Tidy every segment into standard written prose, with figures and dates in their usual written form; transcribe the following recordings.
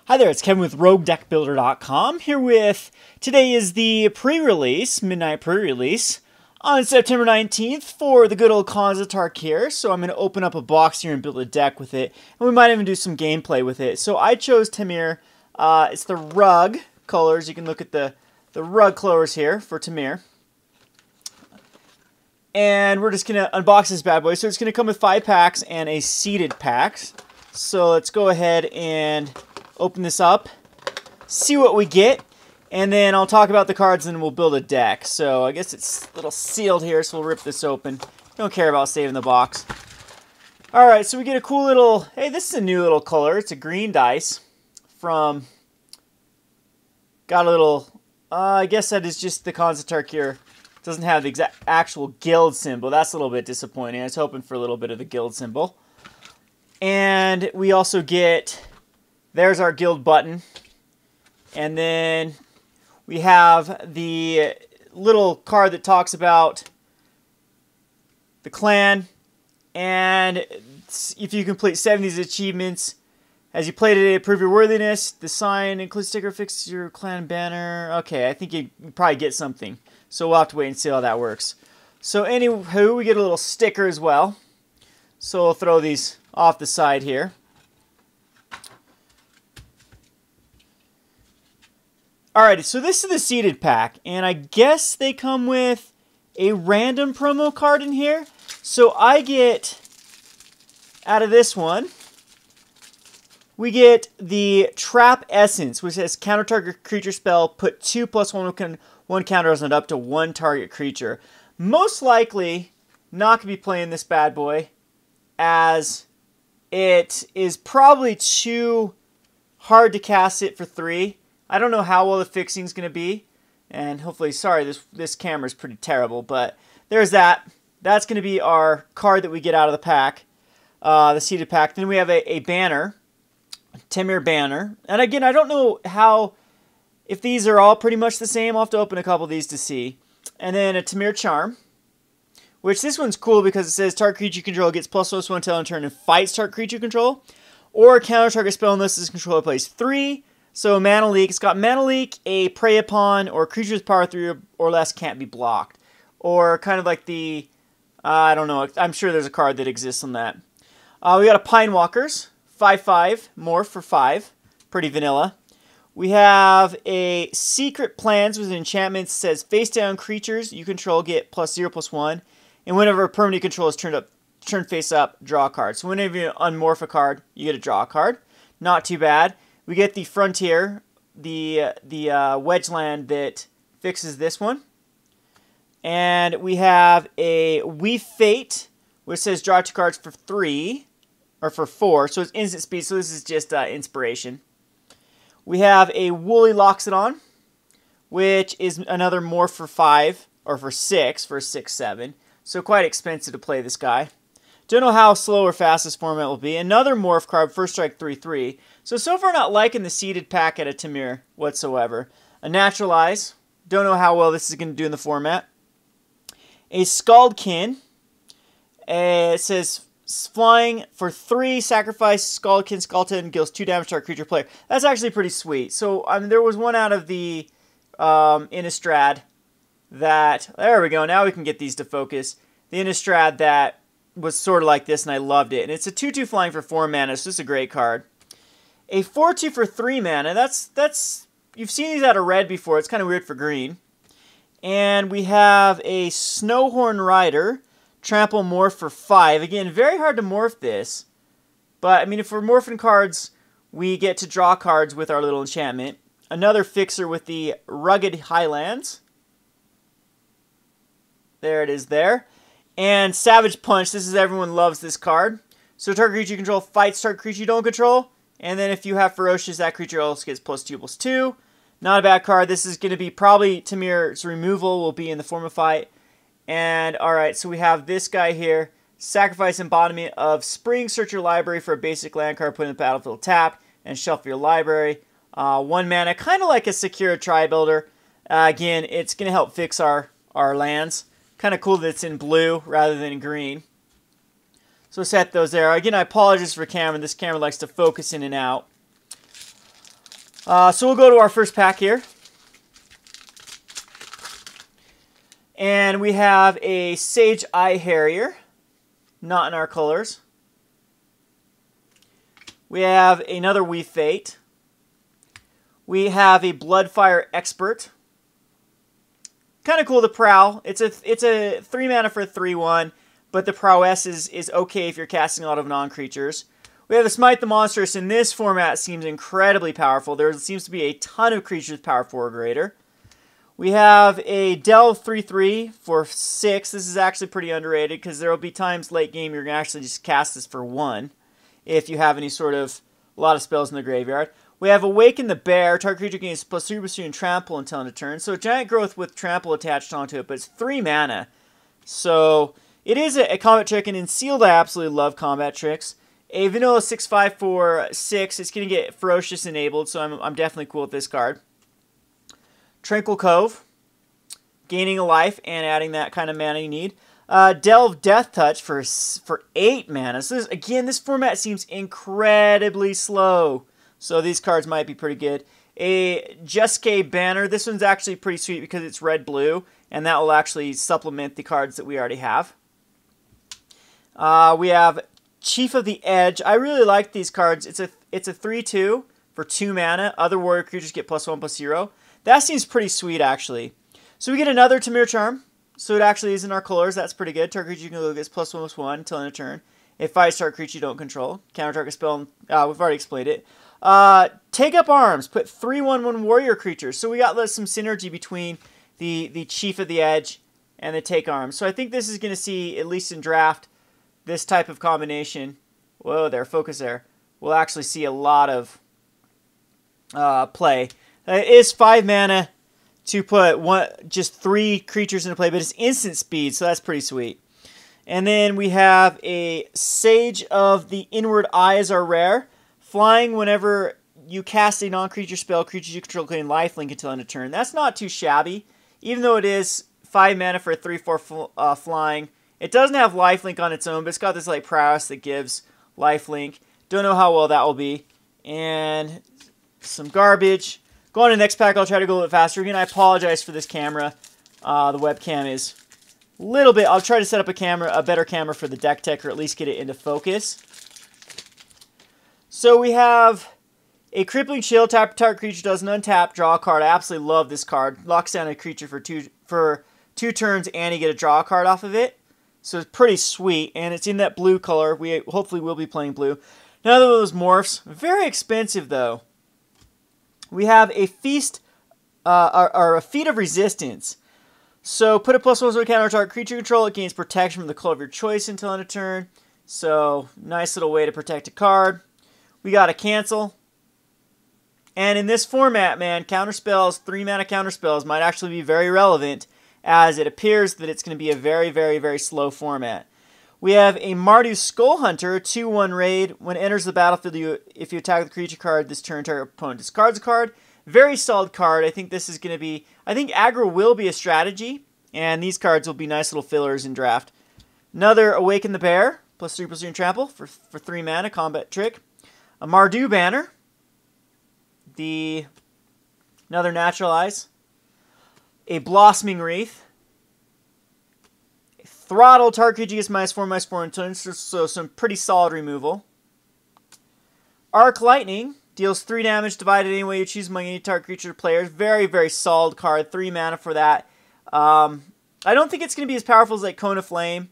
Hi there, it's Kevin with RogueDeckBuilder.com here with, today is the pre-release, midnight pre-release, on September 19th for the good old cause of Tarkir. So I'm going to open up a box here and build a deck with it, and we might even do some gameplay with it. So I chose Tamir, it's the rug colors, you can look at the rug colors here for Tamir. And we're just going to unbox this bad boy. So it's going to come with 5 packs and a seeded pack. So let's go ahead and open this up, see what we get, and then I'll talk about the cards and we'll build a deck. So I guess it's a little sealed here, so we'll rip this open. Don't care about saving the box. Alright, so we get a cool little, hey, this is a new little color. It's a green dice from, got a little, I guess that is just the Khans of Tarkir. Doesn't have the exact actual guild symbol. That's a little bit disappointing. I was hoping for a little bit of the guild symbol. And we also get, there's our guild button. And then we have the little card that talks about the clan. And if you complete 7 of these achievements, as you play today, prove your worthiness. The sign includes sticker, fix your clan banner. Okay, I think you probably get something. So we'll have to wait and see how that works. So anywho, we get a little sticker as well. So we'll throw these off the side here. Alrighty, so this is the seeded pack, and I guess they come with a random promo card in here. So I get, out of this one, we get the Trap Essence, which says counter target creature spell, put 2+1 counters on it up to 1 target creature. Most likely not going to be playing this bad boy, as it is probably too hard to cast it for 3. I don't know how well the fixing is going to be, and hopefully, sorry, this camera is pretty terrible, but there's that. That's going to be our card that we get out of the pack, the seeded pack. Then we have a banner, Tamir banner, and again, I don't know if these are all pretty much the same. I'll have to open a couple of these to see. And then a Tamir charm, which this one's cool because it says target creature you control gets +1 until end turn and fights target creature you control, or counter target spell unless this controller plays 3. So mana leak, it's got mana leak, a prey upon, or creatures power 3 or less can't be blocked. Or kind of like the, I don't know, I'm sure there's a card that exists on that. We got a Pine Walkers, 5/5, morph for 5, pretty vanilla. We have a Secret Plans with an enchantment that says face down creatures you control get +0/+1, and whenever a permanent control is turned face up, draw a card. So whenever you unmorph a card, you get to draw a card. Not too bad. We get the Frontier, the Wedge Land that fixes this one. And we have a Weave Fate, which says draw 2 cards for 3, or for 4, so it's instant speed, so this is just inspiration. We have a Woolly Loxodon, which is another morph for 5, or for 6, for 6/7. So quite expensive to play this guy. Don't know how slow or fast this format will be. Another morph card, first strike 3/3. So far not liking the seeded pack at a Tamir whatsoever. A Naturalize. Don't know how well this is going to do in the format. A Scaldkin. It says flying for 3, sacrifice Scaldkin, Scaldkin deals 2 damage to our creature player. That's actually pretty sweet. So there was one out of the Innistrad that, there we go, now we can get these to focus. The Innistrad that was sort of like this, and I loved it. And it's a 2/2 flying for 4 mana, so this is a great card. A 4/2 for 3 mana, that's you've seen these out of red before, it's kind of weird for green. And we have a Snowhorn Rider, trample morph for 5. Again, very hard to morph this, but I mean, if we're morphing cards, we get to draw cards with our little enchantment. Another fixer with the Rugged Highlands. There it is there. And Savage Punch, this is, everyone loves this card. So target creature you control fights target creature you don't control. And then if you have Ferocious, that creature also gets +2/+2. Not a bad card. This is going to be probably Tamir's removal will be in the form of fight. And alright, so we have this guy here. Sacrifice Embodiment of Spring. Search your library for a basic land card, put in the battlefield tapped, and shuffle your library. 1 mana, kind of like a Secure Tri-Builder. Again, it's going to help fix our lands. Kind of cool that it's in blue rather than green. So set those there. Again, I apologize for camera. This camera likes to focus in and out. So we'll go to our first pack here. And we have a Sage Eye Harrier, not in our colors. We have another Wii Fate. We have a Bloodfire Expert. Kind of cool, the Prowl. It's a 3 mana for a 3/1, but the prowess is okay if you're casting a lot of non-creatures. We have a Smite the Monstrous. In this format, seems incredibly powerful. There seems to be a ton of creatures with power 4 or greater. We have a Delve 3/3 for 6. This is actually pretty underrated because there will be times late game you're going to actually just cast this for 1 if you have any sort of a lot of spells in the graveyard. We have Awaken the Bear. Target creature gains +3/+3 and trample until end of turn. So Giant Growth with trample attached onto it, but it's 3 mana. So it is a combat trick, and in Sealed I absolutely love combat tricks. A vanilla 6/5 for 6. It's going to get Ferocious enabled, so I'm definitely cool with this card. Tranquil Cove, gaining a life and adding that kind of mana you need. Delve Death Touch for 8 mana. So this format seems incredibly slow. So these cards might be pretty good. A Jeske Banner. This one's actually pretty sweet because it's red-blue, and that will actually supplement the cards that we already have. We have Chief of the Edge. I really like these cards. It's a 3/2 for 2 mana. Other warrior creatures get +1/+0. That seems pretty sweet, actually. So we get another Tamir Charm. So it actually is in our colors. That's pretty good. Target creature you can go gets +1/+1 until end of turn. If fights target creature you don't control. Counter target spell. We've already explained it. Take Up Arms. Put 3/1/1 warrior creatures. So we got some synergy between the Chief of the Edge and the Take Arms. So I think this is going to see, at least in draft, this type of combination. Whoa, there. Focus there. We'll actually see a lot of play. It is 5 mana to put just 3 creatures into play, but it's instant speed, so that's pretty sweet. And then we have a Sage of the Inward Eye as our rare. Flying whenever you cast a non-creature spell, creatures you control gain lifelink until end of turn. That's not too shabby, even though it is 5 mana for a 3/4 flying. It doesn't have lifelink on its own, but it's got this like prowess that gives lifelink. Don't know how well that will be. And some garbage. Go on to the next pack. I'll try to go a little bit faster. Again, I apologize for this camera. The webcam is a little bit... I'll try to set up a better camera for the deck tech, or at least get it into focus. So we have a Crippling Chill. Target creature doesn't untap. Draw a card. I absolutely love this card. Locks down a creature for two turns, and you get a draw card off of it. So it's pretty sweet, and it's in that blue color. We hopefully will be playing blue. Another of those morphs. Very expensive, though. We have a Feast, or a Feat of Resistance. So put a +1/+1 counter target creature control. It gains protection from the color of your choice until end of turn. So nice little way to protect a card. We got a Cancel. And in this format, man, counterspells, 3 mana counterspells might actually be very relevant, as it appears that it's going to be a very, very, very slow format. We have a Mardu Skull Hunter, 2/1 raid. When it enters the battlefield, if you attack the creature card this turn, target opponent discards a card. Very solid card. I think this is going to be... I think aggro will be a strategy, and these cards will be nice little fillers in draft. Another Awaken the Bear, +3/+3 and trample for 3 mana, combat trick. A Mardu Banner. Another Naturalize. A Blossoming Wreath. Throttle. Target creature gets -4/+4 in turn, so some pretty solid removal. Arc Lightning. Deals 3 damage divided any way you choose among any target creature players. Very, very solid card. 3 mana for that. I don't think it's going to be as powerful as like Cone of Flame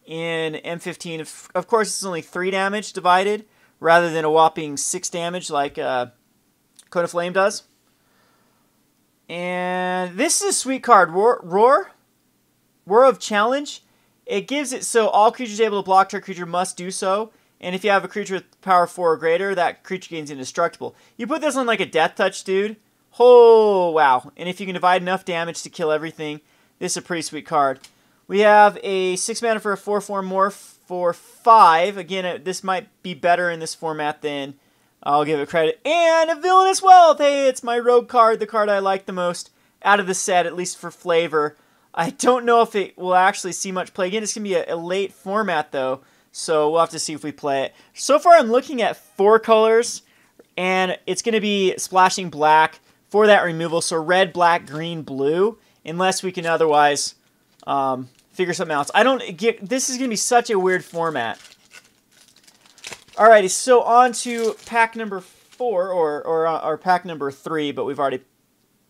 in M15. Of course, it's only 3 damage divided, rather than a whopping 6 damage like Cone of Flame does. And this is a sweet card. Roar of Challenge. It gives it so all creatures able to block target creature must do so. And if you have a creature with power 4 or greater, that creature gains indestructible. You put this on like a Death Touch, dude. Oh, wow. And if you can divide enough damage to kill everything, this is a pretty sweet card. We have a 6 mana for a 4/4 morph for 5. Again, this might be better in this format than I'll give it credit. And a Villainous Wealth. Hey, it's my rogue card, the card I like the most out of the set, at least for flavor. I don't know if it will actually see much play. Again, it's going to be a late format, though, so we'll have to see if we play it. So far, I'm looking at 4 colors, and it's going to be splashing black for that removal. So red, black, green, blue, unless we can otherwise figure something else. I don't get, this is going to be such a weird format. Alrighty, so on to pack number 4, or pack number 3, but we've already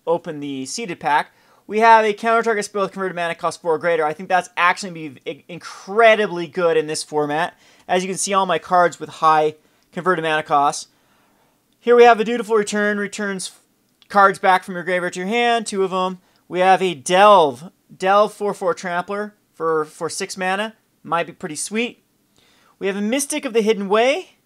opened the seeded pack. We have a counter target spell with converted mana cost 4 or greater. I think that's actually going to be incredibly good in this format. As you can see, all my cards with high converted mana costs. Here we have a Dutiful Return, returns cards back from your graveyard to your hand, 2 of them. We have a Delve 4/4 Trampler for 6 mana. Might be pretty sweet. We have a Mystic of the Hidden Way.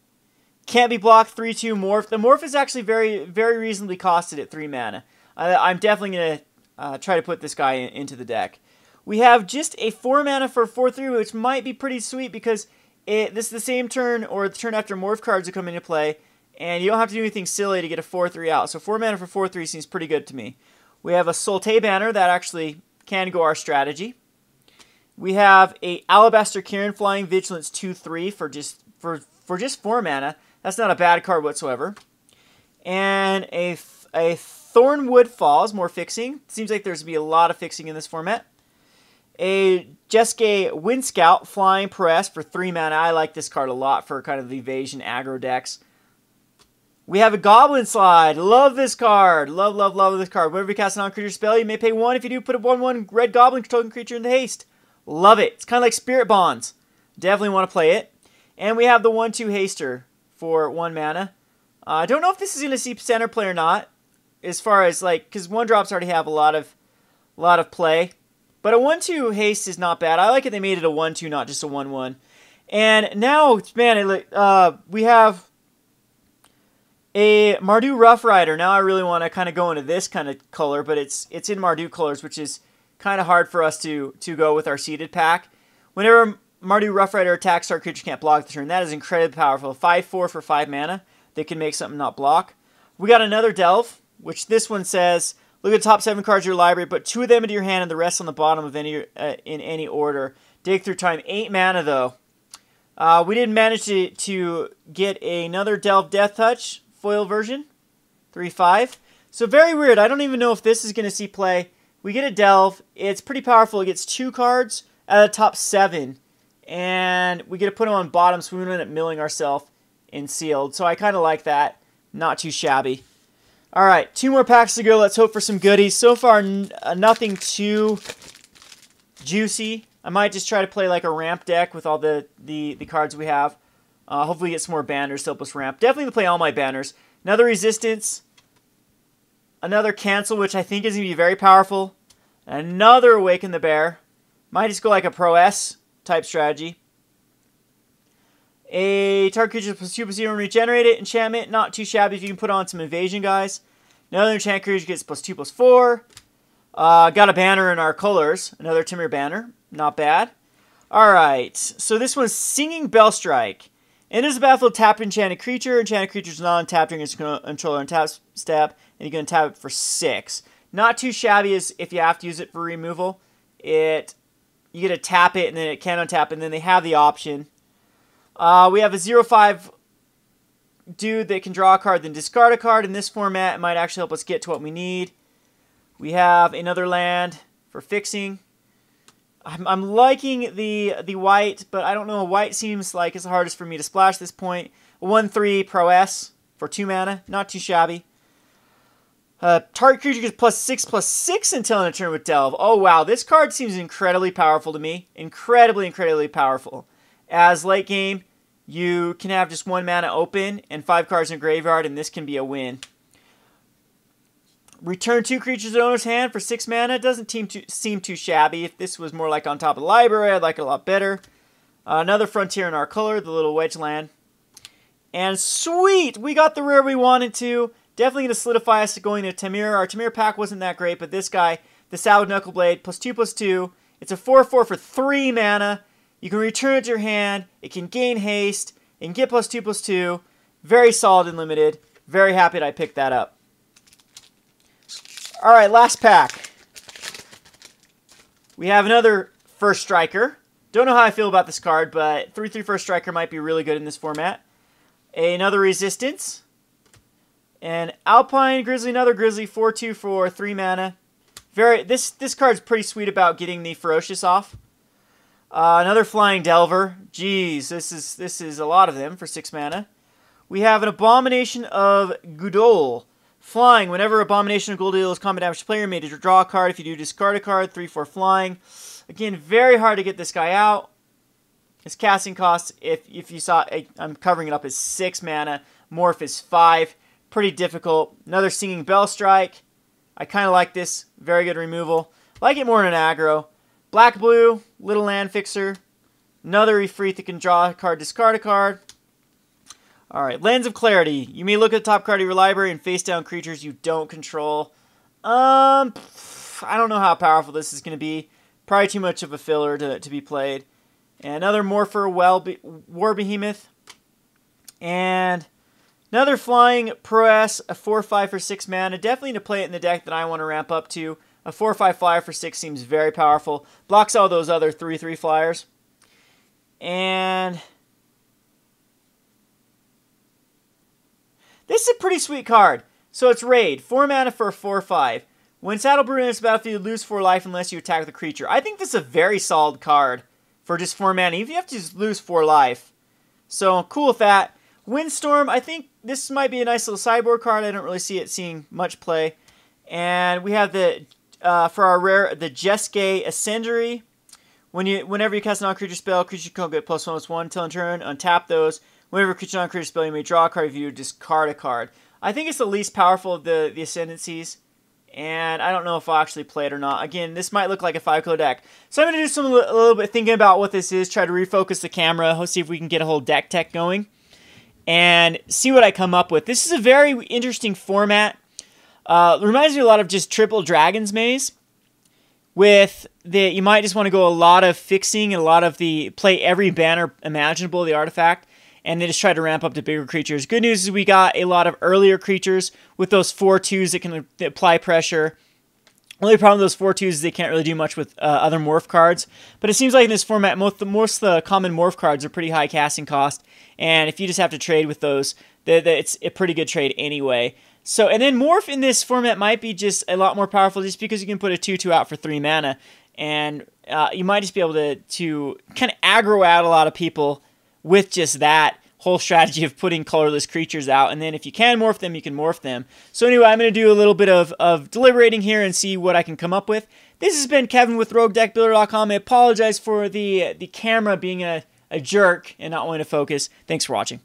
Can't be blocked, 3/2 Morph. The Morph is actually very, very reasonably costed at 3 mana. I'm definitely going to try to put this guy into the deck. We have just a 4 mana for 4/3, which might be pretty sweet because this is the same turn or the turn after Morph cards that come into play, and you don't have to do anything silly to get a 4/3 out. So 4 mana for 4/3 seems pretty good to me. We have a Sultai Banner that actually can go our strategy. We have a Alabaster Cairn, Flying Vigilance 2/3 for just 4 mana. That's not a bad card whatsoever. And a Thornwood Falls, more fixing. Seems like there's going to be a lot of fixing in this format. A Jeske Wind Scout, Flying Press for 3 mana. I like this card a lot for kind of the evasion aggro decks. We have a Goblin Slide. Love this card. Love, love, love this card. Whenever you cast a non-creature spell, you may pay 1. If you do, put a 1/1 red Goblin token creature into haste. Love it. It's kind of like Spirit Bonds. Definitely want to play it. And we have the 1/2 Haster for 1 mana. I don't know if this is going to see center play or not, as far as like, because 1-drops already have a lot of play. But a 1/2 haste is not bad. I like it. They made it a 1/2, not just a 1/1. And now, man, we have a Mardu Rough Rider. Now I really want to kind of go into this kind of color, but it's in Mardu colors, which is kind of hard for us to go with our seeded pack. Whenever Mardu Rough Rider attacks, our creature can't block the turn. That is incredibly powerful. 5/4 for 5 mana. They can make something not block. We got another Delve, which this one says, look at the top 7 cards of your library, put 2 of them into your hand and the rest on the bottom of any in any order. Dig through time. 8 mana though. We didn't manage to get another Delve Death Touch foil version. 3/5. So very weird. I don't even know if this is going to see play. We get a Delve. It's pretty powerful. It gets 2 cards out of the top 7. And we get to put them on bottom, so we don't end up milling ourselves in sealed. So I kind of like that. Not too shabby. Alright, 2 more packs to go. Let's hope for some goodies. So far, nothing too juicy. I might just try to play like a ramp deck with all the cards we have. Hopefully get some more banners to help us ramp. Definitely going to play all my banners. Another Resistance. Another Cancel, which I think is going to be very powerful. Another Awaken the Bear. Might just go like a Pro S type strategy. A target creature +2/+0 and regenerate it. Enchantment, not too shabby if you can put on some evasion guys. Another enchant creature gets +2/+4. Got a banner in our colors. Another Timur banner. Not bad. Alright, so this one's Singing Bellstrike. Enters the battlefield, tap enchanted creature. Enchanted creature's not untapped during its controller and tap step, and you can tap it for 6. Not too shabby as if you have to use it for removal. You get to tap it, and then it can untap, and then they have the option. We have a 0/5 dude that can draw a card, then discard a card. In this format, it might actually help us get to what we need. We have another land for fixing. I'm liking the white, but I don't know. White seems like it's the hardest for me to splash at this point. 1/3 Pro S for 2 mana. Not too shabby. Target creature gets +6/+6 until in a turn with Delve. Oh, wow. This card seems incredibly powerful to me. Incredibly, incredibly powerful. As late game, you can have just 1 mana open and 5 cards in graveyard, and this can be a win. Return 2 creatures to owner's hand for 6 mana. Doesn't seem too shabby. If this was more like on top of the library, I'd like it a lot better. Another Frontier in our color, the little wedge land. And sweet! We got the rare we wanted to. Definitely going to solidify us going to Tamir. Our Tamir pack wasn't that great, but this guy, the Salad Knuckleblade, +2/+2. It's a 4/4 for 3 mana. You can return it to your hand. It can gain haste. It can get +2/+2. Very solid and limited. Very happy that I picked that up. Alright, last pack. We have another First Striker. Don't know how I feel about this card, but 3/3 First Striker might be really good in this format. Another Resistance. And Alpine Grizzly, another Grizzly, 4/2 for 3 mana. This card's pretty sweet about getting the Ferocious off. Another Flying Delver. Jeez, this is a lot of them for 6 mana. We have an Abomination of Gudol. Flying. Whenever Abomination of Gudol deals combat damage to player, you may draw a card. If you do, discard a card. 3/4 flying. Again, very hard to get this guy out. His casting cost, if you saw, I'm covering it up, is 6 mana. Morph is 5. Pretty difficult. Another Singing Bell Strike. I kind of like this. Very good removal. Like it more in an aggro. Black-blue, little land fixer. Another Ifrit that can draw a card, discard a card. Alright, Lens of Clarity. You may look at the top card of your library and face down creatures you don't control. I don't know how powerful this is going to be. Probably too much of a filler to be played. And another Morpher War Behemoth. And another Flying Prowess, a 4/5 for 6 mana. Definitely to play it in the deck that I want to ramp up to. A 4/5 flyer for 6 seems very powerful. Blocks all those other 3/3 flyers. And this is a pretty sweet card. So it's Raid. 4 mana for a 4/5. When Saddlebrewed enters the battlefield, you lose 4 life unless you attack the creature. I think this is a very solid card for just 4 mana. Even if you have to just lose 4 life. So cool with that. Windstorm, I think this might be a nice little sideboard card. I don't really see it seeing much play. And we have the for our rare, the Jeske Ascendery. Whenever you cast a non-creature spell, creature can get +1/+1 until in turn. Untap those. Whenever creature non-creature spell, you may draw a card. If you discard a card. I think it's the least powerful of the Ascendancies. And I don't know if I'll actually play it or not. Again, this might look like a 5-color deck. So I'm going to do a little bit thinking about what this is. Try to refocus the camera. See if we can get a whole deck tech going. And see what I come up with. This is a very interesting format. Reminds me a lot of just Triple Dragon's Maze. With you might just want to go a lot of fixing and a lot of play every banner imaginable, the artifact, and then just try to ramp up to bigger creatures. Good news is we got a lot of earlier creatures with those 4/2s that can apply pressure. Only problem with those 4/2s is they can't really do much with other morph cards. But it seems like in this format, most of the common morph cards are pretty high casting cost. And if you just have to trade with those, it's a pretty good trade anyway. So, and then morph in this format might be just a lot more powerful just because you can put a 2/2 out for 3 mana. And you might just be able to kind of aggro out a lot of people with just that whole strategy of putting colorless creatures out. And then if you can morph them, you can morph them. So anyway, I'm going to do a little bit of deliberating here and see what I can come up with. This has been Kevin with RogueDeckBuilder.com. I apologize for the camera being a jerk and not wanting to focus. Thanks for watching.